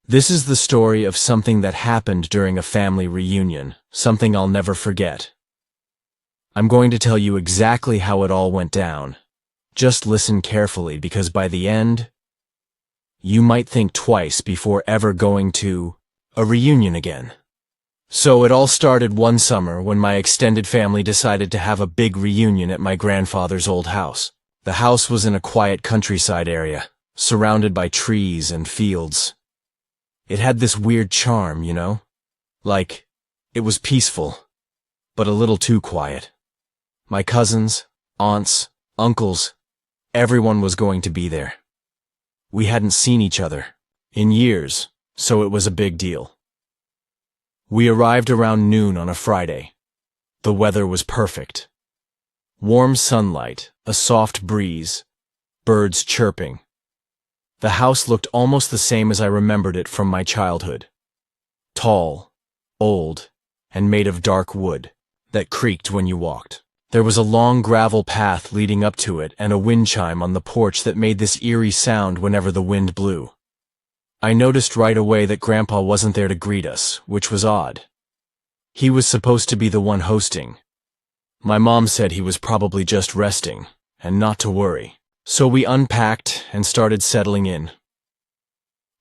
This is the story of something that happened during a family reunion, something I'll never forget. I'm going to tell you exactly how it all went down. Just listen carefully because by the end, you might think twice before ever going to a reunion again. So it all started one summer when my extended family decided to have a big reunion at my grandfather's old house. The house was in a quiet countryside area, surrounded by trees and fields. It had this weird charm, you know? Like, it was peaceful, but a little too quiet. My cousins, aunts, uncles, everyone was going to be there. We hadn't seen each other in years, so it was a big deal. We arrived around noon on a Friday. The weather was perfect. Warm sunlight, a soft breeze, birds chirping. The house looked almost the same as I remembered it from my childhood. Tall, old, and made of dark wood that creaked when you walked. There was a long gravel path leading up to it and a wind chime on the porch that made this eerie sound whenever the wind blew. I noticed right away that Grandpa wasn't there to greet us, which was odd. He was supposed to be the one hosting. My mom said he was probably just resting, and not to worry. So we unpacked and started settling in.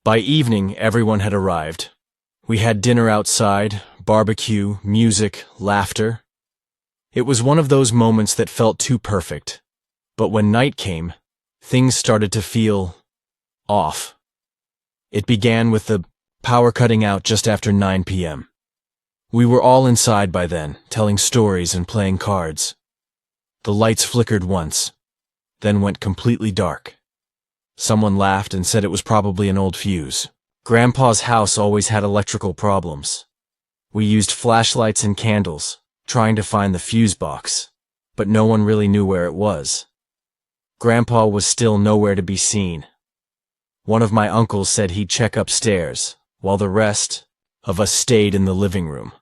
By evening, everyone had arrived. We had dinner outside, barbecue, music, laughter. It was one of those moments that felt too perfect. But when night came, things started to feel off. It began with the power cutting out just after 9 p.m. We were all inside by then, telling stories and playing cards. The lights flickered once, then went completely dark. Someone laughed and said it was probably an old fuse. Grandpa's house always had electrical problems. We used flashlights and candles, trying to find the fuse box, but no one really knew where it was. Grandpa was still nowhere to be seen. One of my uncles said he'd check upstairs, while the rest of us stayed in the living room.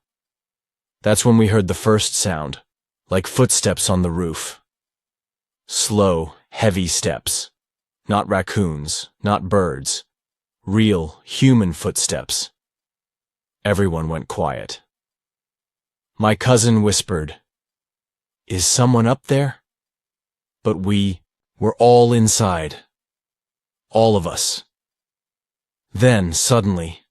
That's when we heard the first sound, like footsteps on the roof. Slow, heavy steps. Not raccoons, not birds. Real, human footsteps. Everyone went quiet. My cousin whispered, "Is someone up there?" But we were all inside. All of us. Then, suddenly,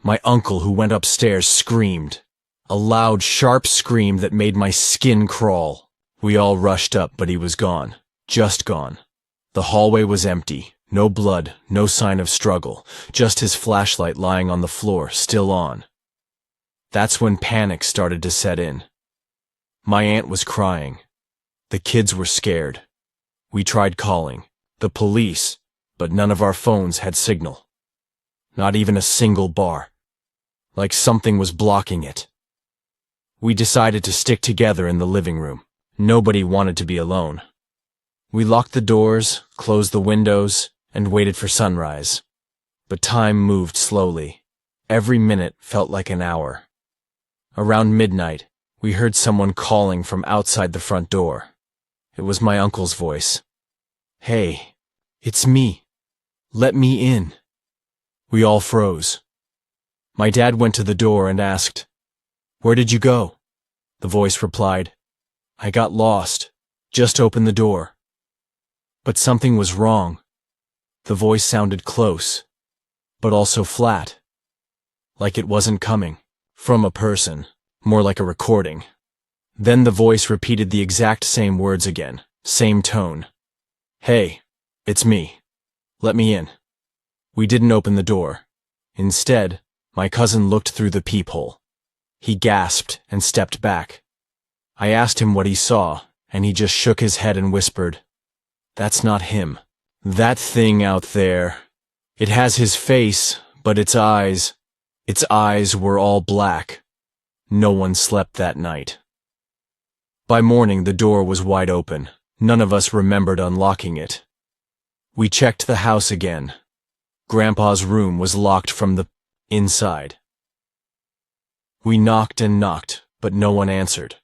my uncle who went upstairs screamed. A loud, sharp scream that made my skin crawl. We all rushed up, but he was gone. Just gone. The hallway was empty. No blood, no sign of struggle. Just his flashlight lying on the floor, still on. That's when panic started to set in. My aunt was crying. The kids were scared. We tried calling the police, but none of our phones had signal. Not even a single bar. Like something was blocking it. We decided to stick together in the living room. Nobody wanted to be alone. We locked the doors, closed the windows, and waited for sunrise. But time moved slowly. Every minute felt like an hour. Around midnight, we heard someone calling from outside the front door. It was my uncle's voice. "Hey, it's me. Let me in." We all froze. My dad went to the door and asked, "Where did you go?" The voice replied, "I got lost. Just open the door." But something was wrong. The voice sounded close, but also flat. Like it wasn't coming from a person, more like a recording. Then the voice repeated the exact same words again, same tone. "Hey, it's me. Let me in." We didn't open the door. Instead, my cousin looked through the peephole. He gasped and stepped back. I asked him what he saw, and he just shook his head and whispered, "That's not him. That thing out there. It has his face, but its eyes were all black." No one slept that night. By morning, the door was wide open. None of us remembered unlocking it. We checked the house again. Grandpa's room was locked from the inside. We knocked and knocked, but no one answered.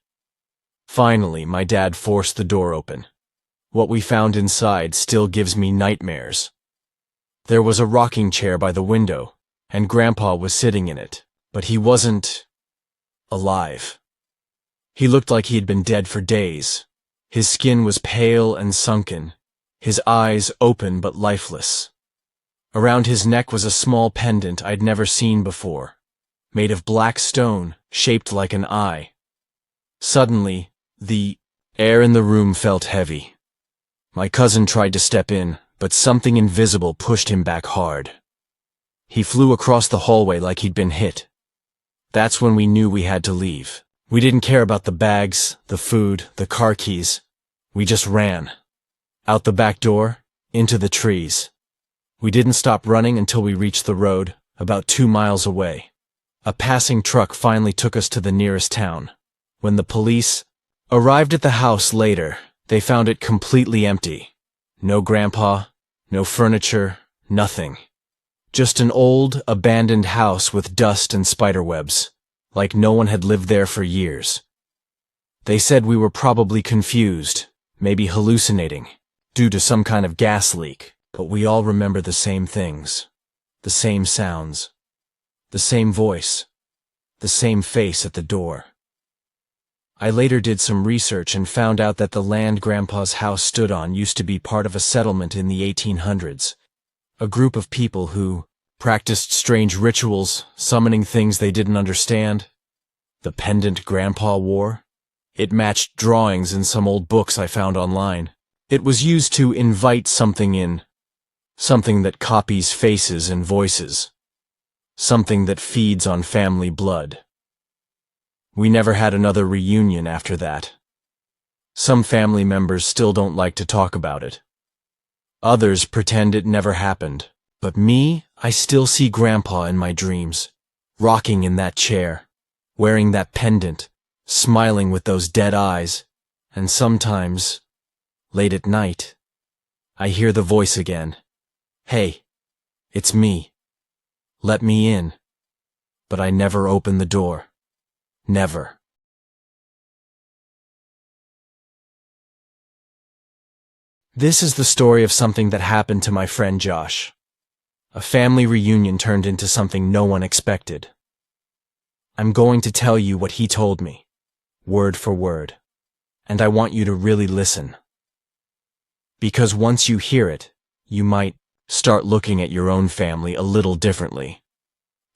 Finally, my dad forced the door open. What we found inside still gives me nightmares. There was a rocking chair by the window, and Grandpa was sitting in it, but he wasn't alive. He looked like he had been dead for days. His skin was pale and sunken, his eyes open but lifeless. Around his neck was a small pendant I'd never seen before, made of black stone, shaped like an eye. Suddenly, the air in the room felt heavy. My cousin tried to step in, but something invisible pushed him back hard. He flew across the hallway like he'd been hit. That's when we knew we had to leave. We didn't care about the bags, the food, the car keys. We just ran. Out the back door, into the trees. We didn't stop running until we reached the road, about 2 miles away. A passing truck finally took us to the nearest town. When the police arrived at the house later, they found it completely empty. No Grandpa, no furniture, nothing. Just an old, abandoned house with dust and spiderwebs, like no one had lived there for years. They said we were probably confused, maybe hallucinating, due to some kind of gas leak, but we all remember the same things, the same sounds, the same voice, the same face at the door. I later did some research and found out that the land Grandpa's house stood on used to be part of a settlement in the 1800s. A group of people who practiced strange rituals, summoning things they didn't understand. The pendant Grandpa wore? It matched drawings in some old books I found online. It was used to invite something in. Something that copies faces and voices. Something that feeds on family blood. We never had another reunion after that. Some family members still don't like to talk about it. Others pretend it never happened. But me, I still see Grandpa in my dreams, rocking in that chair, wearing that pendant, smiling with those dead eyes, and sometimes, late at night, I hear the voice again. Hey, it's me. Let me in. But I never open the door. Never. This is the story of something that happened to my friend Josh. A family reunion turned into something no one expected. I'm going to tell you what he told me, word for word, and I want you to really listen. Because once you hear it, you might start looking at your own family a little differently.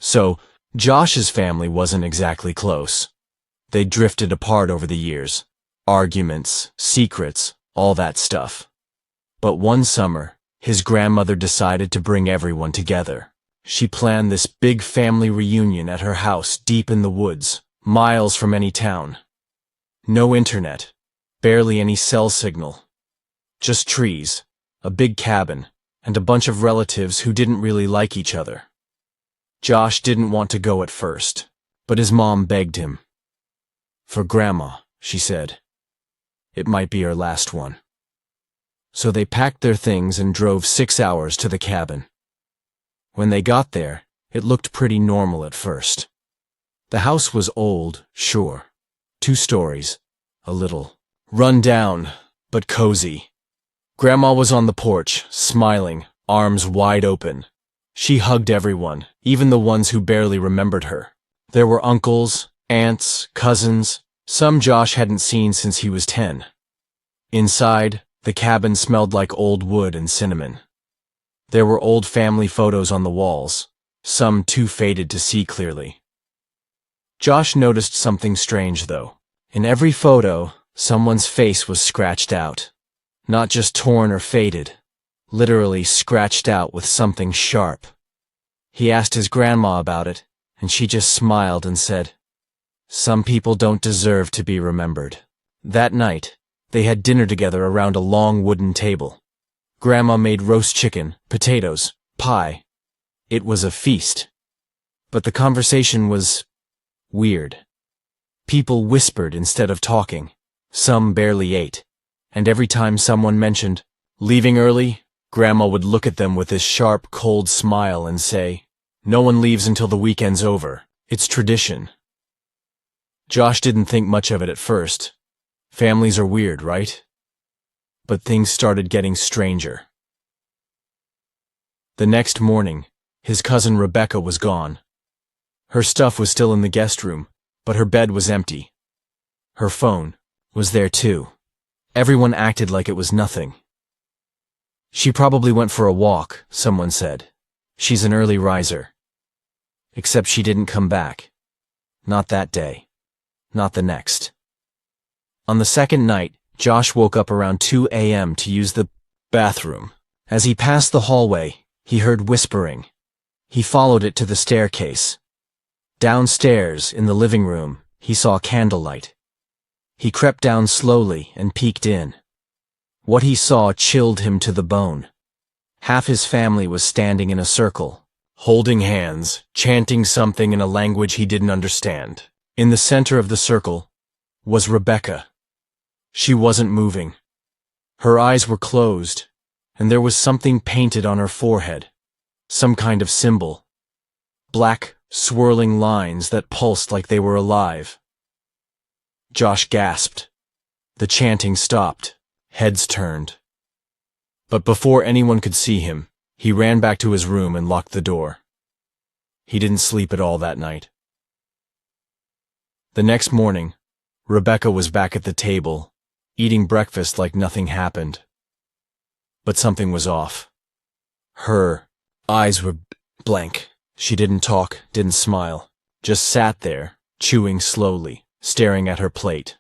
So, Josh's family wasn't exactly close. They drifted apart over the years. Arguments, secrets, all that stuff. But one summer, his grandmother decided to bring everyone together. She planned this big family reunion at her house deep in the woods, miles from any town. No internet, barely any cell signal. Just trees, a big cabin, and a bunch of relatives who didn't really like each other. Josh didn't want to go at first, but his mom begged him. For Grandma, she said. It might be her last one. So they packed their things and drove 6 hours to the cabin. When they got there, it looked pretty normal at first. The house was old, sure. 2 stories, a little run down, but cozy. Grandma was on the porch, smiling, arms wide open. She hugged everyone, even the ones who barely remembered her. There were uncles, aunts, cousins, some Josh hadn't seen since he was 10. Inside, the cabin smelled like old wood and cinnamon. There were old family photos on the walls, some too faded to see clearly. Josh noticed something strange, though. In every photo, someone's face was scratched out. Not just torn or faded, literally scratched out with something sharp. He asked his grandma about it, and she just smiled and said, "Some people don't deserve to be remembered." That night, they had dinner together around a long wooden table. Grandma made roast chicken, potatoes, pie. It was a feast. But the conversation was weird. People whispered instead of talking. Some barely ate. And every time someone mentioned leaving early, Grandma would look at them with this sharp, cold smile and say, "No one leaves until the weekend's over. It's tradition." Josh didn't think much of it at first. Families are weird, right? But things started getting stranger. The next morning, His cousin Rebecca was gone. Her stuff was still in the guest room, but her bed was empty. Her phone was there too. Everyone acted like it was nothing. She probably went for a walk, someone said. She's an early riser. Except she didn't come back. Not that day. Not the next. On the second night, Josh woke up around 2 a.m. to use the bathroom. As he passed the hallway, he heard whispering. He followed it to the staircase. Downstairs, in the living room, he saw candlelight. He crept down slowly and peeked in. What he saw chilled him to the bone. Half his family was standing in a circle, holding hands, chanting something in a language he didn't understand. In the center of the circle was Rebecca. She wasn't moving. Her eyes were closed, and there was something painted on her forehead, some kind of symbol. Black, swirling lines that pulsed like they were alive. Josh gasped. The chanting stopped. Heads turned. But before anyone could see him, he ran back to his room and locked the door. He didn't sleep at all that night. The next morning, Rebecca was back at the table, eating breakfast like nothing happened. But something was off. Her eyes were blank. She didn't talk, didn't smile, just sat there, chewing slowly, staring at her plate.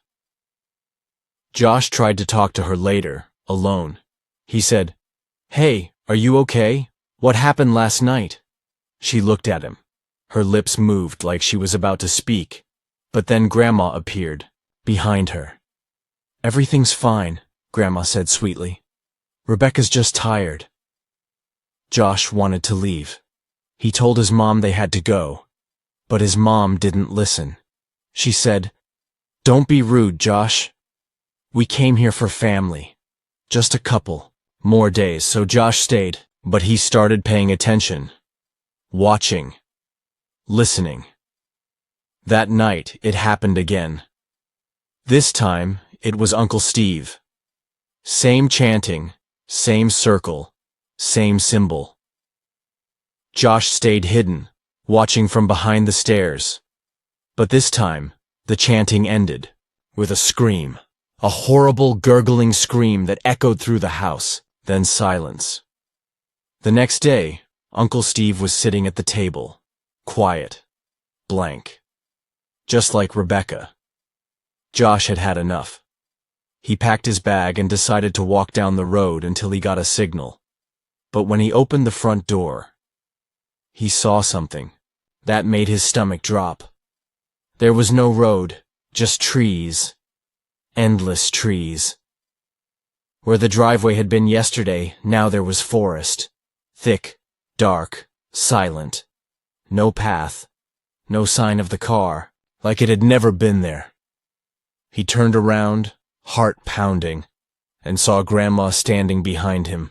Josh tried to talk to her later, alone. He said, "Hey, are you okay? What happened last night?" She looked at him. Her lips moved like she was about to speak, but then Grandma appeared, behind her. "Everything's fine," Grandma said sweetly. "Rebecca's just tired." Josh wanted to leave. He told his mom they had to go, but his mom didn't listen. She said, "Don't be rude, Josh. We came here for family. Just a couple more days." So Josh stayed, but he started paying attention, watching, listening. That night, it happened again. This time, it was Uncle Steve. Same chanting, same circle, same symbol. Josh stayed hidden, watching from behind the stairs. But this time, the chanting ended with a scream. A horrible, gurgling scream that echoed through the house, then silence. The next day, Uncle Steve was sitting at the table, quiet, blank. Just like Rebecca. Josh had had enough. He packed his bag and decided to walk down the road until he got a signal. But when he opened the front door, he saw something that made his stomach drop. There was no road, just trees. Endless trees. Where the driveway had been yesterday, now there was forest. Thick, dark, silent. No path. No sign of the car, like it had never been there. He turned around, heart pounding, and saw Grandma standing behind him.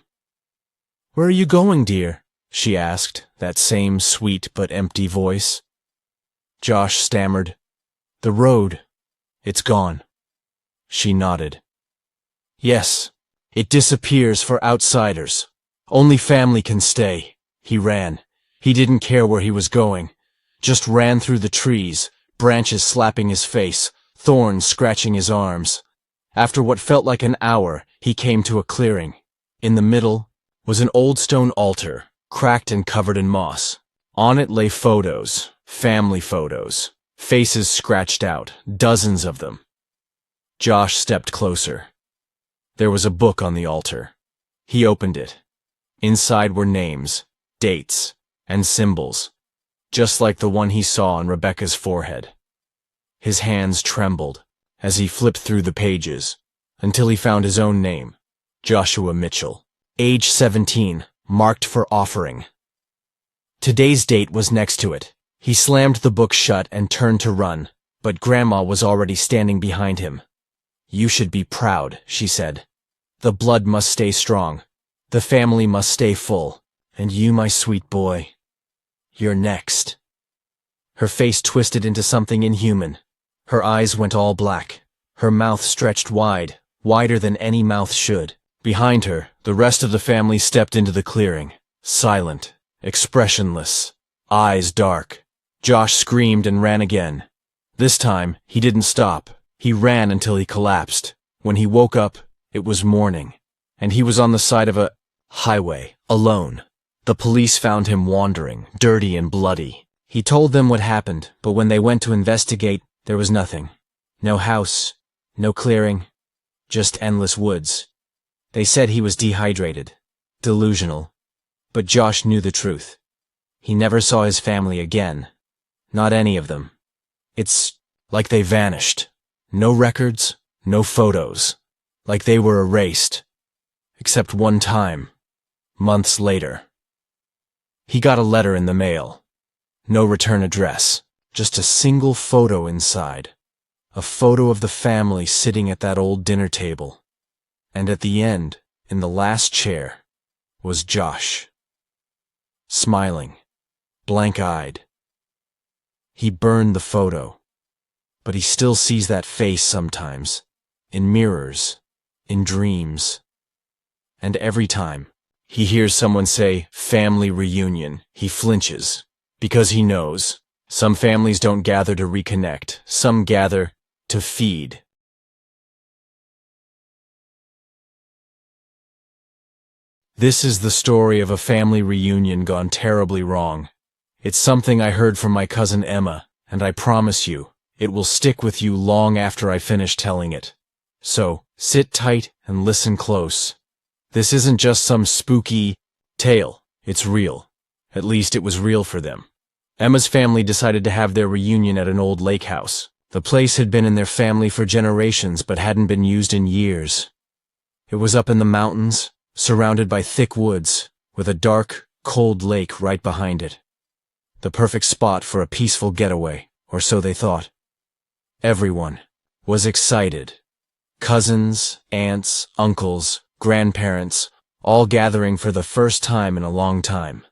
"Where are you going, dear?" she asked, that same sweet but empty voice. Josh stammered, "The road. It's gone." She nodded. "Yes, it disappears for outsiders. Only family can stay." He ran. He didn't care where he was going. Just ran through the trees, branches slapping his face, thorns scratching his arms. After what felt like an hour, he came to a clearing. In the middle was an old stone altar, cracked and covered in moss. On it lay photos, family photos, faces scratched out, dozens of them. Josh stepped closer. There was a book on the altar. He opened it. Inside were names, dates, and symbols, just like the one he saw on Rebecca's forehead. His hands trembled as he flipped through the pages until he found his own name, Joshua Mitchell, age 17, marked for offering. Today's date was next to it. He slammed the book shut and turned to run, but Grandma was already standing behind him. "You should be proud," she said. "The blood must stay strong. The family must stay full. And you, my sweet boy, you're next." Her face twisted into something inhuman. Her eyes went all black. Her mouth stretched wide, wider than any mouth should. Behind her, the rest of the family stepped into the clearing, silent, expressionless, eyes dark. Josh screamed and ran again. This time, he didn't stop. He ran until he collapsed. When he woke up, it was morning, and he was on the side of a highway, alone. The police found him wandering, dirty and bloody. He told them what happened, but when they went to investigate, there was nothing. No house, no clearing, just endless woods. They said he was dehydrated, delusional. But Josh knew the truth. He never saw his family again. Not any of them. It's like they vanished. No records, no photos. Like they were erased. Except one time. Months later. He got a letter in the mail. No return address. Just a single photo inside. A photo of the family sitting at that old dinner table. And at the end, in the last chair, was Josh. Smiling. Blank-eyed. He burned the photo. But he still sees that face sometimes. In mirrors. In dreams. And every time he hears someone say, family reunion, he flinches. Because he knows, some families don't gather to reconnect, some gather to feed. This is the story of a family reunion gone terribly wrong. It's something I heard from my cousin Emma, and I promise you, it will stick with you long after I finish telling it. So, sit tight and listen close. This isn't just some spooky tale, it's real. At least it was real for them. Emma's family decided to have their reunion at an old lake house. The place had been in their family for generations but hadn't been used in years. It was up in the mountains, surrounded by thick woods, with a dark, cold lake right behind it. The perfect spot for a peaceful getaway, or so they thought. Everyone was excited. Cousins, aunts, uncles, grandparents, all gathering for the first time in a long time.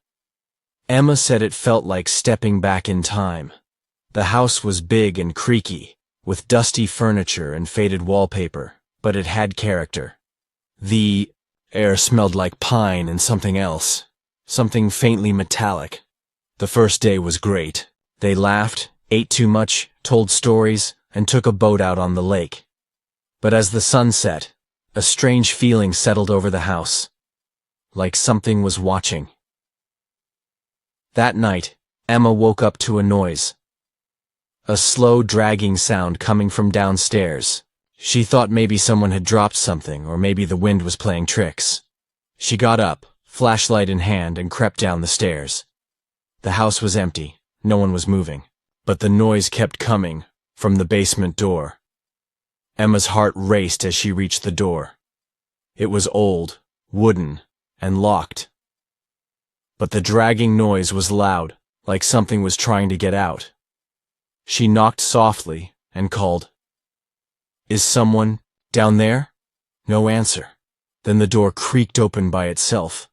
Emma said it felt like stepping back in time. The house was big and creaky, with dusty furniture and faded wallpaper, but it had character. The air smelled like pine and something else, something faintly metallic. The first day was great. They laughed, ate too much, told stories, and took a boat out on the lake. But as the sun set, a strange feeling settled over the house, like something was watching. That night, Emma woke up to a noise. A slow, dragging sound coming from downstairs. She thought maybe someone had dropped something, or maybe the wind was playing tricks. She got up, flashlight in hand, and crept down the stairs. The house was empty, no one was moving, but the noise kept coming from the basement door. Emma's heart raced as she reached the door. It was old, wooden, and locked. But the dragging noise was loud, like something was trying to get out. She knocked softly and called, "Is someone down there?" No answer. Then the door creaked open by itself.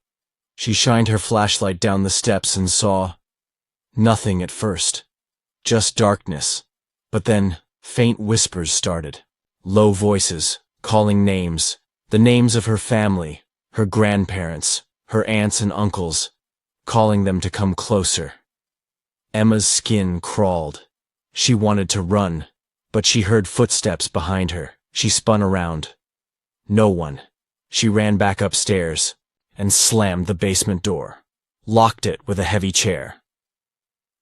She shined her flashlight down the steps and saw nothing at first, just darkness. But then faint whispers started, low voices, calling names, the names of her family, her grandparents, her aunts and uncles, calling them to come closer. Emma's skin crawled. She wanted to run, but she heard footsteps behind her. She spun around. No one. She ran back upstairs and slammed the basement door, locked it with a heavy chair.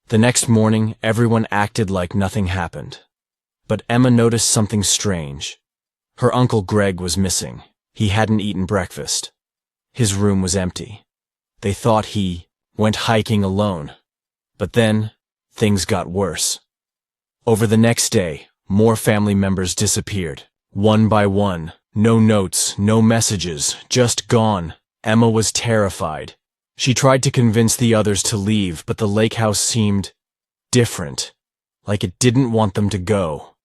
The next morning, everyone acted like nothing happened. But Emma noticed something strange. Her Uncle Greg was missing. He hadn't eaten breakfast. His room was empty. They thought he went hiking alone. But then, things got worse. Over the next day, more family members disappeared. One by one. No notes, no messages, just gone. Emma was terrified. She tried to convince the others to leave, but the lake house seemed different, like it didn't want them to go.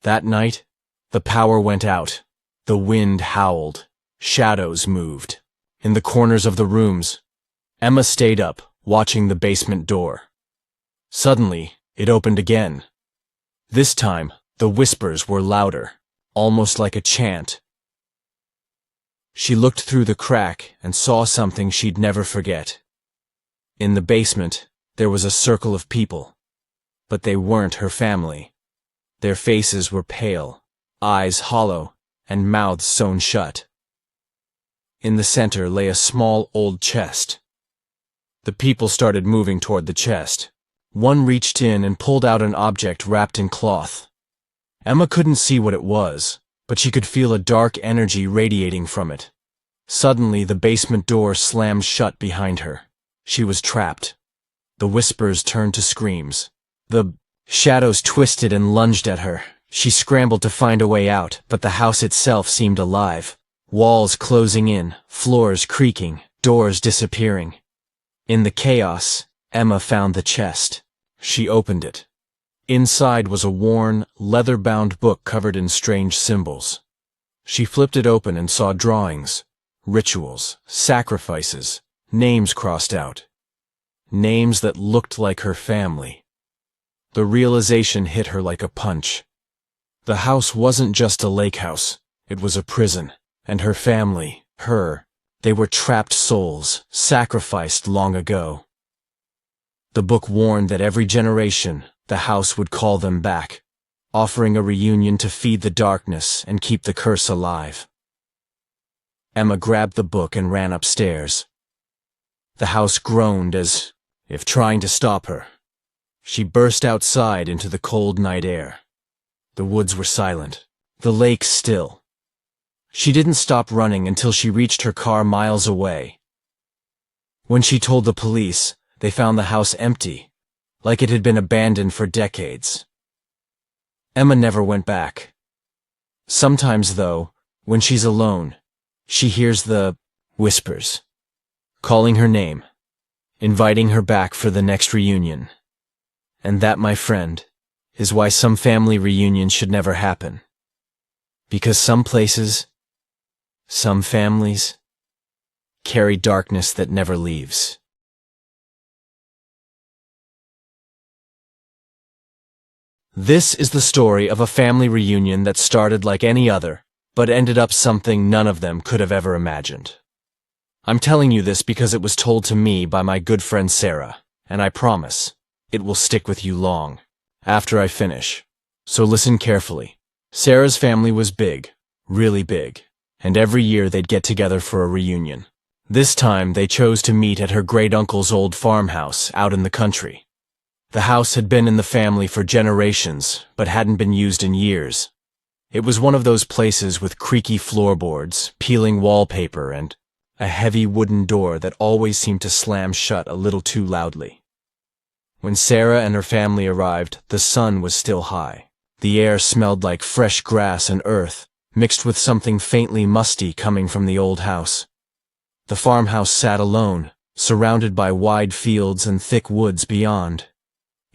That night, the power went out. The wind howled. Shadows moved. In the corners of the rooms, Emma stayed up, watching the basement door. Suddenly, it opened again. This time, the whispers were louder, almost like a chant. She looked through the crack and saw something she'd never forget. In the basement, there was a circle of people. But they weren't her family. Their faces were pale, eyes hollow, and mouths sewn shut. In the center lay a small old chest. The people started moving toward the chest. One reached in and pulled out an object wrapped in cloth. Emma couldn't see what it was, but she could feel a dark energy radiating from it. Suddenly, the basement door slammed shut behind her. She was trapped. The whispers turned to screams. The shadows twisted and lunged at her. She scrambled to find a way out, but the house itself seemed alive. Walls closing in, floors creaking, doors disappearing. In the chaos, Emma found the chest. She opened it. Inside was a worn, leather-bound book covered in strange symbols. She flipped it open and saw drawings, rituals, sacrifices, names crossed out. Names that looked like her family. The realization hit her like a punch. The house wasn't just a lake house, it was a prison, and her family, they were trapped souls, sacrificed long ago. The book warned that every generation, the house would call them back, offering a reunion to feed the darkness and keep the curse alive. Emma grabbed the book and ran upstairs. The house groaned as if trying to stop her. She burst outside into the cold night air. The woods were silent, the lake still. She didn't stop running until she reached her car miles away. When she told the police, they found the house empty, like it had been abandoned for decades. Emma never went back. Sometimes, though, when she's alone, she hears the whispers, calling her name, inviting her back for the next reunion. And that, my friend, is why some family reunions should never happen. Because some places, some families, carry darkness that never leaves. This is the story of a family reunion that started like any other, but ended up something none of them could have ever imagined. I'm telling you this because it was told to me by my good friend Sarah, and I promise, it will stick with you long, after I finish. So listen carefully. Sarah's family was big, really big, and every year they'd get together for a reunion. This time they chose to meet at her great-uncle's old farmhouse out in the country. The house had been in the family for generations, but hadn't been used in years. It was one of those places with creaky floorboards, peeling wallpaper, and a heavy wooden door that always seemed to slam shut a little too loudly. When Sarah and her family arrived, the sun was still high. The air smelled like fresh grass and earth, mixed with something faintly musty coming from the old house. The farmhouse sat alone, surrounded by wide fields and thick woods beyond.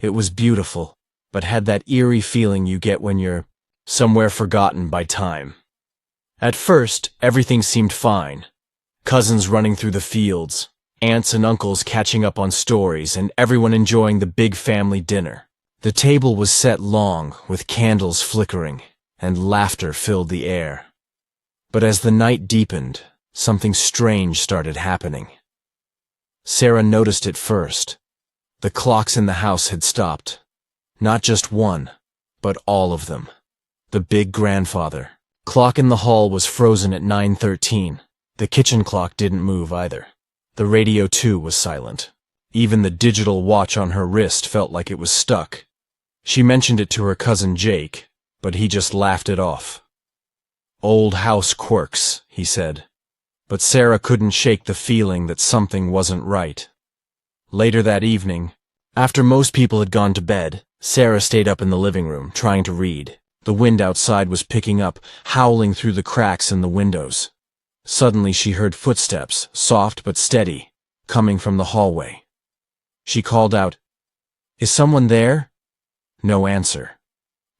It was beautiful, but had that eerie feeling you get when you're somewhere forgotten by time. At first, everything seemed fine. Cousins running through the fields, aunts and uncles catching up on stories, and everyone enjoying the big family dinner. The table was set long, with candles flickering, and laughter filled the air. But as the night deepened, something strange started happening. Sarah noticed it first. The clocks in the house had stopped. Not just one, but all of them. The big grandfather clock in the hall was frozen at 9:13. The kitchen clock didn't move either. The radio, too, was silent. Even the digital watch on her wrist felt like it was stuck. She mentioned it to her cousin Jake, but he just laughed it off. "Old house quirks," he said. But Sarah couldn't shake the feeling that something wasn't right. Later that evening, after most people had gone to bed, Sarah stayed up in the living room, trying to read. The wind outside was picking up, howling through the cracks in the windows. Suddenly she heard footsteps, soft but steady, coming from the hallway. She called out, "Is someone there?" No answer.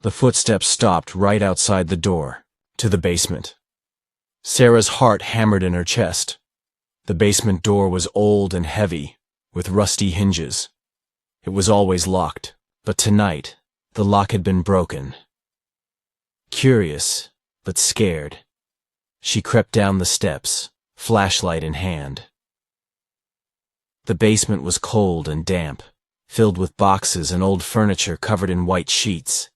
The footsteps stopped right outside the door, to the basement. Sarah's heart hammered in her chest. The basement door was old and heavy, with rusty hinges. It was always locked, but tonight, the lock had been broken. Curious, but scared, she crept down the steps, flashlight in hand. The basement was cold and damp, filled with boxes and old furniture covered in white sheets.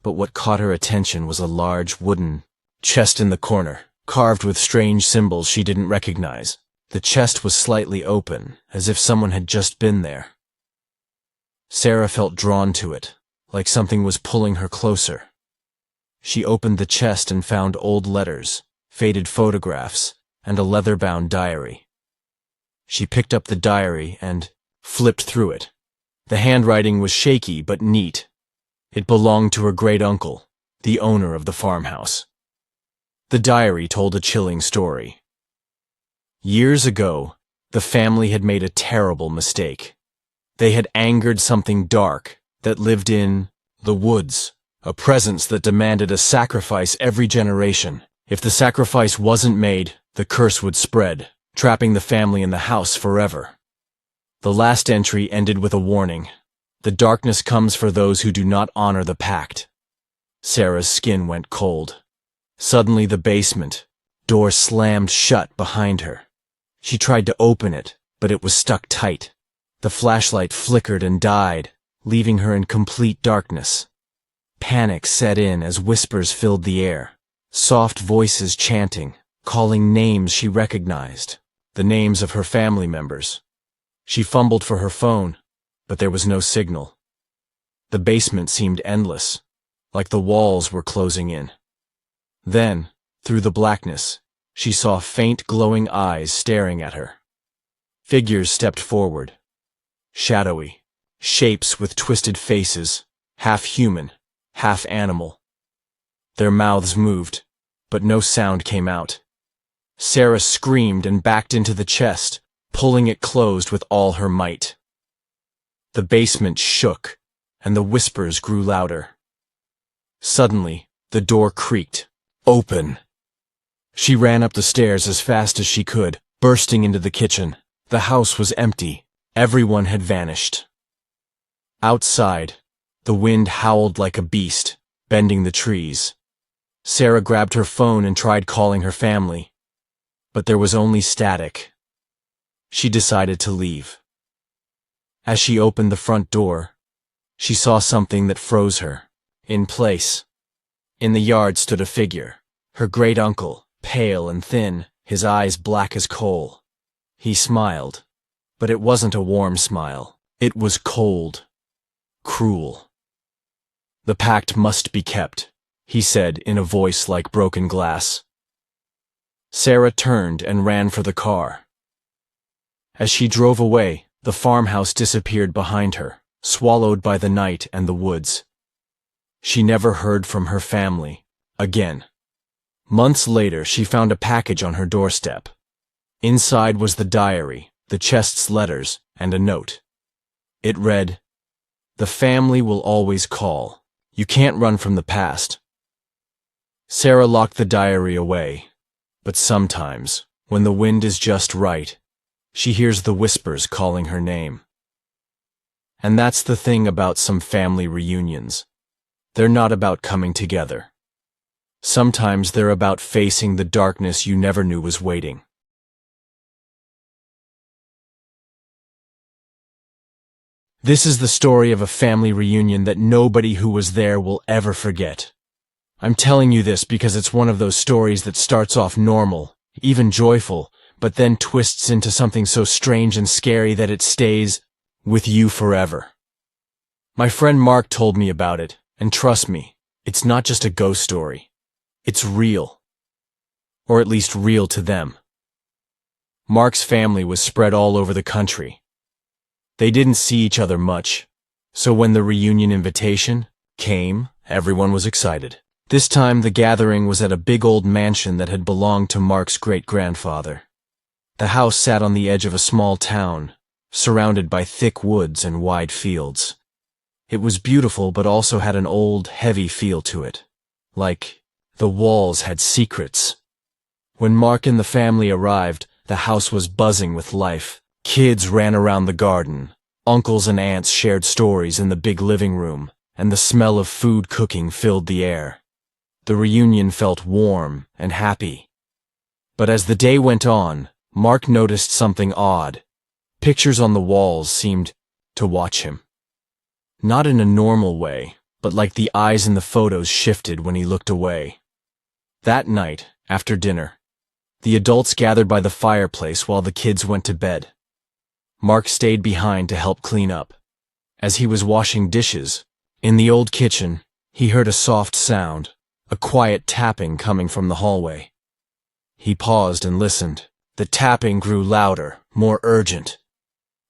But what caught her attention was a large wooden chest in the corner, carved with strange symbols she didn't recognize. The chest was slightly open, as if someone had just been there. Sarah felt drawn to it, like something was pulling her closer. She opened the chest and found old letters, faded photographs, and a leather-bound diary. She picked up the diary and flipped through it. The handwriting was shaky but neat. It belonged to her great-uncle, the owner of the farmhouse. The diary told a chilling story. Years ago, the family had made a terrible mistake. They had angered something dark that lived in the woods, a presence that demanded a sacrifice every generation. If the sacrifice wasn't made, the curse would spread, trapping the family in the house forever. The last entry ended with a warning. The darkness comes for those who do not honor the pact. Sarah's skin went cold. Suddenly the basement door slammed shut behind her. She tried to open it, but it was stuck tight. The flashlight flickered and died, leaving her in complete darkness. Panic set in as whispers filled the air, soft voices chanting, calling names she recognized, the names of her family members. She fumbled for her phone, but there was no signal. The basement seemed endless, like the walls were closing in. Then, through the blackness, she saw faint glowing eyes staring at her. Figures stepped forward, shadowy, shapes with twisted faces, half human, half animal. Their mouths moved, but no sound came out. Sarah screamed and backed into the chest, pulling it closed with all her might. The basement shook, and the whispers grew louder. Suddenly, the door creaked. Open! She ran up the stairs as fast as she could, bursting into the kitchen. The house was empty. Everyone had vanished. Outside, the wind howled like a beast, bending the trees. Sarah grabbed her phone and tried calling her family, but there was only static. She decided to leave. As she opened the front door, she saw something that froze her in place. In the yard stood a figure, her great-uncle, pale and thin, his eyes black as coal. He smiled, but it wasn't a warm smile. It was cold, cruel. "The pact must be kept," he said in a voice like broken glass. Sarah turned and ran for the car. As she drove away, the farmhouse disappeared behind her, swallowed by the night and the woods. She never heard from her family again. Months later, she found a package on her doorstep. Inside was the diary, the chest's letters, and a note. It read, "The family will always call. You can't run from the past." Sarah locked the diary away, but sometimes, when the wind is just right, she hears the whispers calling her name. And that's the thing about some family reunions. They're not about coming together. Sometimes they're about facing the darkness you never knew was waiting. This is the story of a family reunion that nobody who was there will ever forget. I'm telling you this because it's one of those stories that starts off normal, even joyful, but then twists into something so strange and scary that it stays with you forever. My friend Mark told me about it, and trust me, it's not just a ghost story. It's real. Or at least real to them. Mark's family was spread all over the country. They didn't see each other much, so when the reunion invitation came, everyone was excited. This time the gathering was at a big old mansion that had belonged to Mark's great-grandfather. The house sat on the edge of a small town, surrounded by thick woods and wide fields. It was beautiful but also had an old, heavy feel to it, like the walls had secrets. When Mark and the family arrived, the house was buzzing with life. Kids ran around the garden, uncles and aunts shared stories in the big living room, and the smell of food cooking filled the air. The reunion felt warm and happy. But as the day went on, Mark noticed something odd. Pictures on the walls seemed to watch him. Not in a normal way, but like the eyes in the photos shifted when he looked away. That night, after dinner, the adults gathered by the fireplace while the kids went to bed. Mark stayed behind to help clean up. As he was washing dishes, in the old kitchen, he heard a soft sound, a quiet tapping coming from the hallway. He paused and listened. The tapping grew louder, more urgent.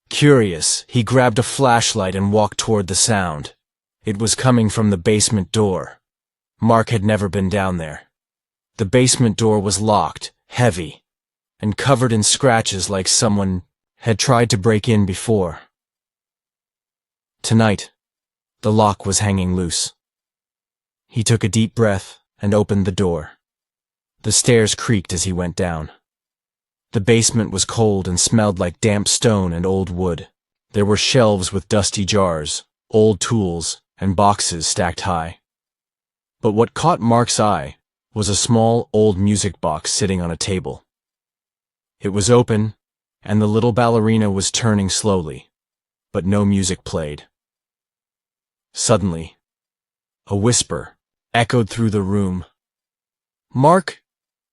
Curious, he grabbed a flashlight and walked toward the sound. It was coming from the basement door. Mark had never been down there. The basement door was locked, heavy, and covered in scratches like someone had tried to break in before. Tonight, the lock was hanging loose. He took a deep breath and opened the door. The stairs creaked as he went down. The basement was cold and smelled like damp stone and old wood. There were shelves with dusty jars, old tools, and boxes stacked high. But what caught Mark's eye was a small, old music box sitting on a table. It was open, and the little ballerina was turning slowly, but no music played. Suddenly, a whisper echoed through the room. "Mark?"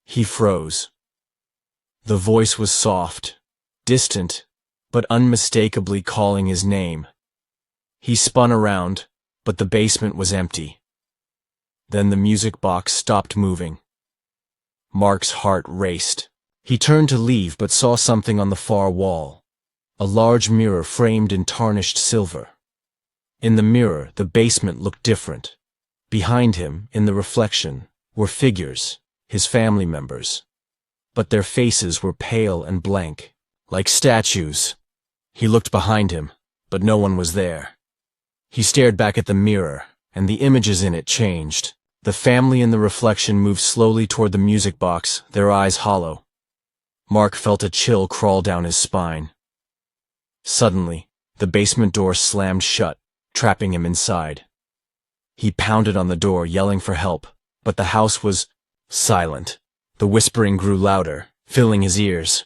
He froze. The voice was soft, distant, but unmistakably calling his name. He spun around, but the basement was empty. Then the music box stopped moving. Mark's heart raced. He turned to leave but saw something on the far wall, a large mirror framed in tarnished silver. In the mirror, the basement looked different. Behind him, in the reflection, were figures, his family members. But their faces were pale and blank, like statues. He looked behind him, but no one was there. He stared back at the mirror, and the images in it changed. The family in the reflection moved slowly toward the music box, their eyes hollow. Mark felt a chill crawl down his spine. Suddenly, the basement door slammed shut, trapping him inside. He pounded on the door, yelling for help, but the house was silent. The whispering grew louder, filling his ears.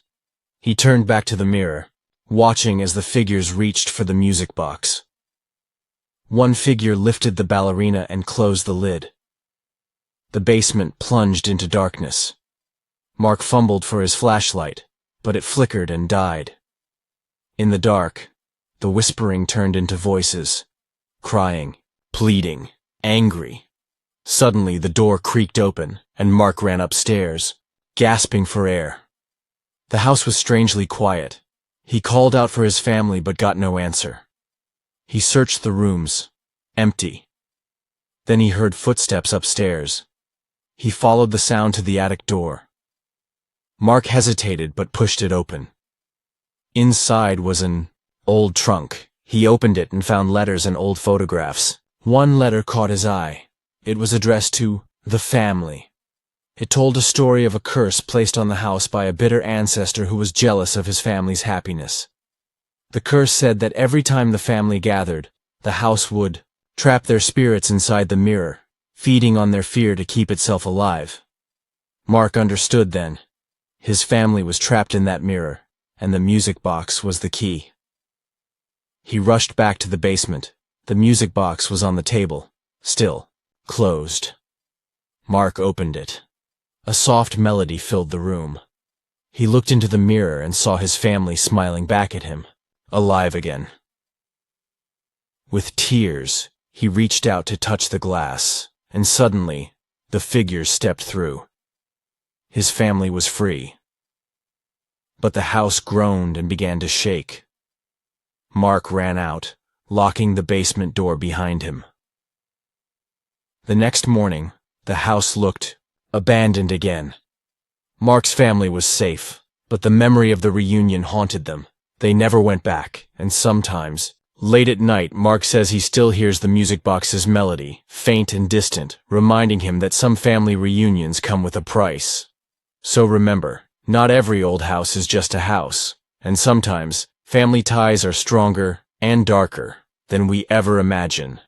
He turned back to the mirror, watching as the figures reached for the music box. One figure lifted the ballerina and closed the lid. The basement plunged into darkness. Mark fumbled for his flashlight, but it flickered and died. In the dark, the whispering turned into voices, crying, pleading, angry. Suddenly, the door creaked open, and Mark ran upstairs, gasping for air. The house was strangely quiet. He called out for his family but got no answer. He searched the rooms, empty. Then he heard footsteps upstairs. He followed the sound to the attic door. Mark hesitated but pushed it open. Inside was an old trunk. He opened it and found letters and old photographs. One letter caught his eye. It was addressed to the family. It told a story of a curse placed on the house by a bitter ancestor who was jealous of his family's happiness. The curse said that every time the family gathered, the house would trap their spirits inside the mirror, feeding on their fear to keep itself alive. Mark understood then. His family was trapped in that mirror, and the music box was the key. He rushed back to the basement. The music box was on the table, still, closed. Mark opened it. A soft melody filled the room. He looked into the mirror and saw his family smiling back at him, alive again. With tears, he reached out to touch the glass, and suddenly, the figures stepped through. His family was free. But the house groaned and began to shake. Mark ran out, locking the basement door behind him. The next morning, the house looked abandoned again. Mark's family was safe, but the memory of the reunion haunted them. They never went back, and sometimes, late at night, Mark says he still hears the music box's melody, faint and distant, reminding him that some family reunions come with a price. So remember, not every old house is just a house, and sometimes, family ties are stronger and darker than we ever imagine.